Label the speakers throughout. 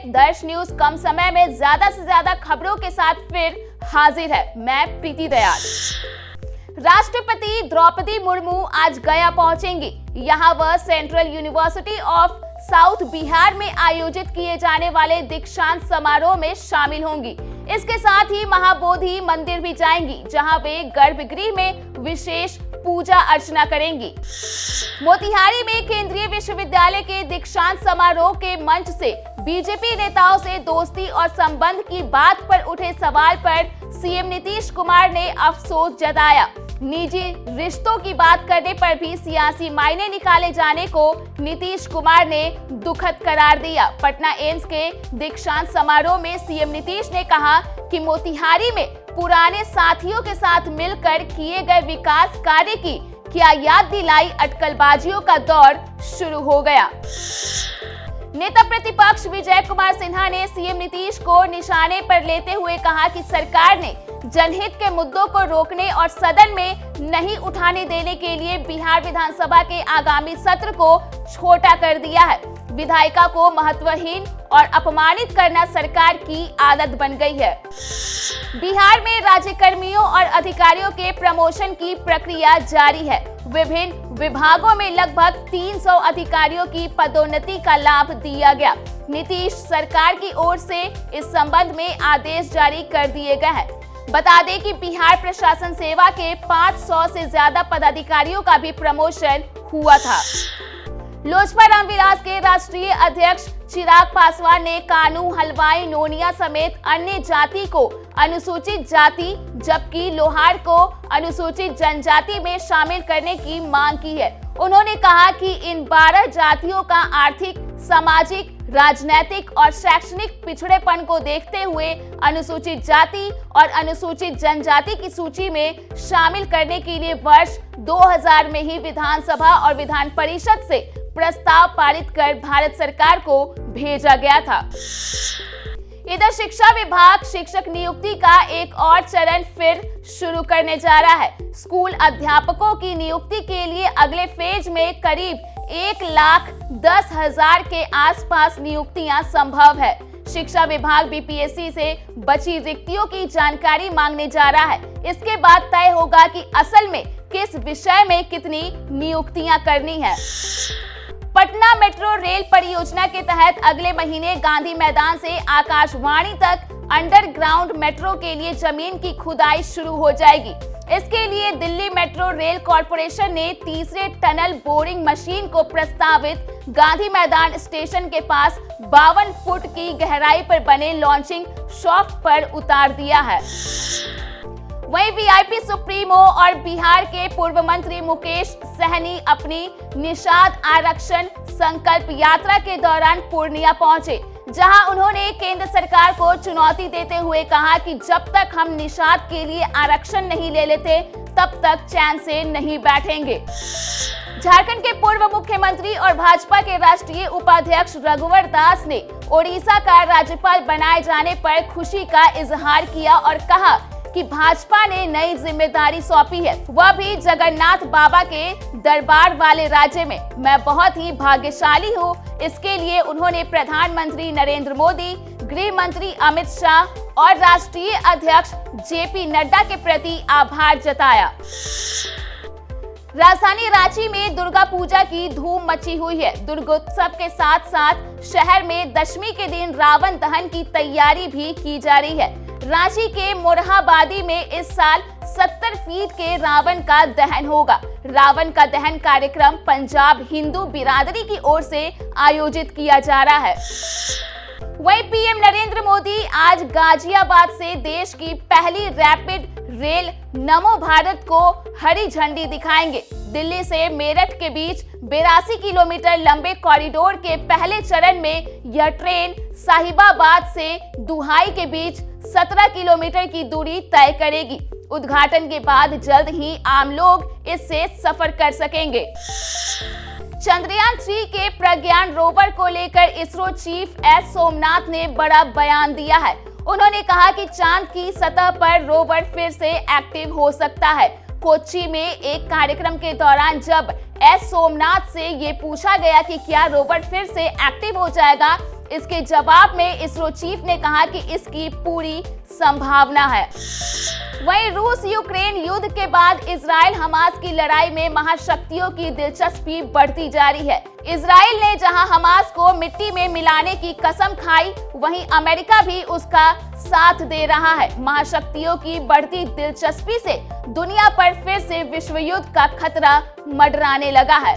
Speaker 1: दर्श न्यूज कम समय में ज्यादा से ज्यादा खबरों के साथ फिर हाजिर है। मैं प्रीति दयाल। राष्ट्रपति द्रौपदी मुर्मू आज गया पहुंचेंगी। यहां वह central university of south Bihar में आयोजित किए जाने वाले दीक्षांत समारोह में शामिल होंगी। इसके साथ ही महाबोधि मंदिर भी जाएंगी, जहां वे गर्भगृह में विशेष पूजा अर्चना करेंगी। मोतिहारी में केंद्रीय विश्वविद्यालय के दीक्षांत समारोह के मंच से बीजेपी नेताओं से दोस्ती और संबंध की बात पर उठे सवाल पर सीएम नीतीश कुमार ने अफसोस जताया। निजी रिश्तों की बात करने पर भी सियासी मायने निकाले जाने को नीतीश कुमार ने दुखद करार दिया। पटना एम्स के दीक्षांत समारोह में सीएम नीतीश ने कहा कि मोतिहारी में पुराने साथियों के साथ मिलकर किए गए विकास कार्य की क्या याद दिलाई, अटकलबाजियों का दौर शुरू हो गया। नेता प्रतिपक्ष विजय कुमार सिन्हा ने सीएम नीतीश को निशाने पर लेते हुए कहा कि सरकार ने जनहित के मुद्दों को रोकने और सदन में नहीं उठाने देने के लिए बिहार विधानसभा के आगामी सत्र को छोटा कर दिया है। विधायिका को महत्वहीन और अपमानित करना सरकार की आदत बन गई है। बिहार में राज्य कर्मियों और अधिकारियों के प्रमोशन की प्रक्रिया जारी है। विभिन्न विभागों में लगभग 300 अधिकारियों की पदोन्नति का लाभ दिया गया। नीतीश सरकार की ओर से इस संबंध में आदेश जारी कर दिए गए हैं। बता दें कि बिहार प्रशासन सेवा के 500 से ज्यादा पदाधिकारियों का भी प्रमोशन हुआ था। लोजपा रामविलास के राष्ट्रीय अध्यक्ष चिराग पासवान ने कानू, हलवाई, नोनिया समेत अन्य जाति को अनुसूचित जाति जबकि लोहार को अनुसूचित जनजाति में शामिल करने की मांग की है। उन्होंने कहा कि इन 12 जातियों का आर्थिक, सामाजिक, राजनैतिक और शैक्षणिक पिछड़ेपन को देखते हुए अनुसूचित जाति और अनुसूचित जनजाति की सूची में शामिल करने के लिए वर्ष 2000 में ही विधानसभा और विधान परिषद से प्रस्ताव पारित कर भारत सरकार को भेजा गया था। इधर शिक्षा विभाग शिक्षक नियुक्ति का एक और चरण फिर शुरू करने जा रहा है। स्कूल अध्यापकों की नियुक्ति के लिए अगले फेज में करीब 1,10,000 के आसपास नियुक्तियां संभव है। शिक्षा विभाग बीपीएससी से बची रिक्तियों की जानकारी मांगने जा रहा है। इसके बाद तय होगा कि असल में किस विषय में कितनी नियुक्तियां करनी है। पटना मेट्रो रेल परियोजना के तहत अगले महीने गांधी मैदान से आकाशवाणी तक अंडरग्राउंड मेट्रो के लिए जमीन की खुदाई शुरू हो जाएगी। इसके लिए दिल्ली मेट्रो रेल कॉरपोरेशन ने तीसरे टनल बोरिंग मशीन को प्रस्तावित गांधी मैदान स्टेशन के पास 52 फुट की गहराई पर बने लॉन्चिंग शाफ्ट पर उतार दिया है। वहीं वीआईपी सुप्रीमो और बिहार के पूर्व मंत्री मुकेश सहनी अपनी निषाद आरक्षण संकल्प यात्रा के दौरान पूर्णिया पहुंचे, जहां उन्होंने केंद्र सरकार को चुनौती देते हुए कहा कि जब तक हम निषाद के लिए आरक्षण नहीं ले लेते तब तक चैन से नहीं बैठेंगे। झारखंड के पूर्व मुख्यमंत्री और भाजपा के राष्ट्रीय उपाध्यक्ष रघुवर दास ने ओडिशा का राज्यपाल बनाए जाने पर खुशी का इजहार किया और कहा कि भाजपा ने नई जिम्मेदारी सौंपी है, वह भी जगन्नाथ बाबा के दरबार वाले राज्य में। मैं बहुत ही भाग्यशाली हूँ। इसके लिए उन्होंने प्रधानमंत्री नरेंद्र मोदी, गृह मंत्री अमित शाह और राष्ट्रीय अध्यक्ष जेपी नड्डा के प्रति आभार जताया। राजधानी रांची में दुर्गा पूजा की धूम मची हुई है। दुर्गोत्सव के साथ साथ शहर में दशमी के दिन रावण दहन की तैयारी भी की जा रही है। रांची के मोरहाबादी में इस साल 70 फीट के रावण का दहन होगा। रावण का दहन कार्यक्रम पंजाब हिंदू बिरादरी की ओर से आयोजित किया जा रहा है। वहीं पीएम नरेंद्र मोदी आज गाजियाबाद से देश की पहली रैपिड रेल नमो भारत को हरी झंडी दिखाएंगे। दिल्ली से मेरठ के बीच 82 किलोमीटर लंबे कॉरिडोर के पहले चरण में यह ट्रेन साहिबाबाद से दुहाई के बीच 17 किलोमीटर की दूरी तय करेगी। उद्घाटन के बाद जल्द ही आम लोग इससे सफर कर सकेंगे। चंद्रयान 3 के प्रज्ञान रोवर को लेकर इसरो चीफ एस सोमनाथ ने बड़ा बयान दिया है। उन्होंने कहा कि चांद की सतह पर रोवर फिर से एक्टिव हो सकता है। कोच्चि में एक कार्यक्रम के दौरान जब एस सोमनाथ से ये पूछा गया कि क्या रोवर फिर से एक्टिव हो जाएगा, इसके जवाब में इसरो चीफ ने कहा कि इसकी पूरी संभावना है। वहीं रूस यूक्रेन युद्ध के बाद इजराइल हमास की लड़ाई में महाशक्तियों की दिलचस्पी बढ़ती जा रही है। इजराइल ने जहां हमास को मिट्टी में मिलाने की कसम खाई, वहीं अमेरिका भी उसका साथ दे रहा है। महाशक्तियों की बढ़ती दिलचस्पी से दुनिया पर फिर से विश्व युद्ध का खतरा मंडराने लगा है।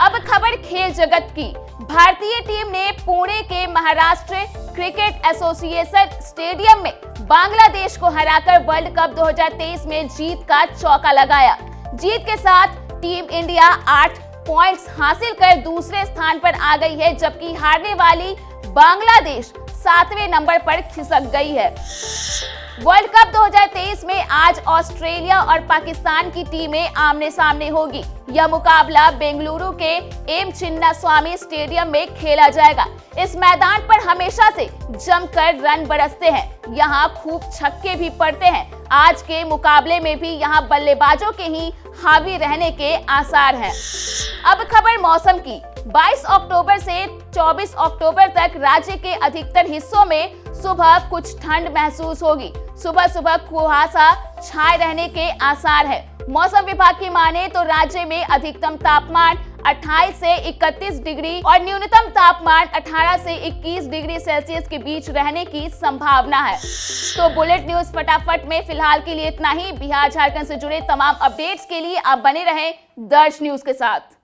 Speaker 1: अब खबर खेल जगत की। भारतीय टीम ने पुणे के महाराष्ट्र क्रिकेट एसोसिएशन स्टेडियम में बांग्लादेश को हराकर वर्ल्ड कप 2023 में जीत का चौका लगाया। जीत के साथ टीम इंडिया 8 पॉइंट्स हासिल कर दूसरे स्थान पर आ गई है, जबकि हारने वाली बांग्लादेश 7वें नंबर पर खिसक गई है। वर्ल्ड कप 2023 में आज ऑस्ट्रेलिया और पाकिस्तान की टीमें आमने सामने होगी। यह मुकाबला बेंगलुरु के एम चिन्नास्वामी स्टेडियम में खेला जाएगा। इस मैदान पर हमेशा से जमकर रन बरसते हैं, यहाँ खूब छक्के भी पड़ते हैं। आज के मुकाबले में भी यहाँ बल्लेबाजों के ही हावी रहने के आसार हैं। अब खबर मौसम की। 22 अक्टूबर से 24 अक्टूबर तक राज्य के अधिकतर हिस्सों में सुबह कुछ ठंड महसूस होगी। सुबह सुबह कुहासा छाए रहने के आसार है। मौसम विभाग की माने तो राज्य में अधिकतम तापमान 28 से 31 डिग्री और न्यूनतम तापमान 18 से 21 डिग्री सेल्सियस के बीच रहने की संभावना है। तो बुलेट न्यूज फटाफट में फिलहाल के लिए इतना ही। बिहार झारखंड से जुड़े तमाम अपडेट्स के लिए आप बने रहें दर्श न्यूज के साथ।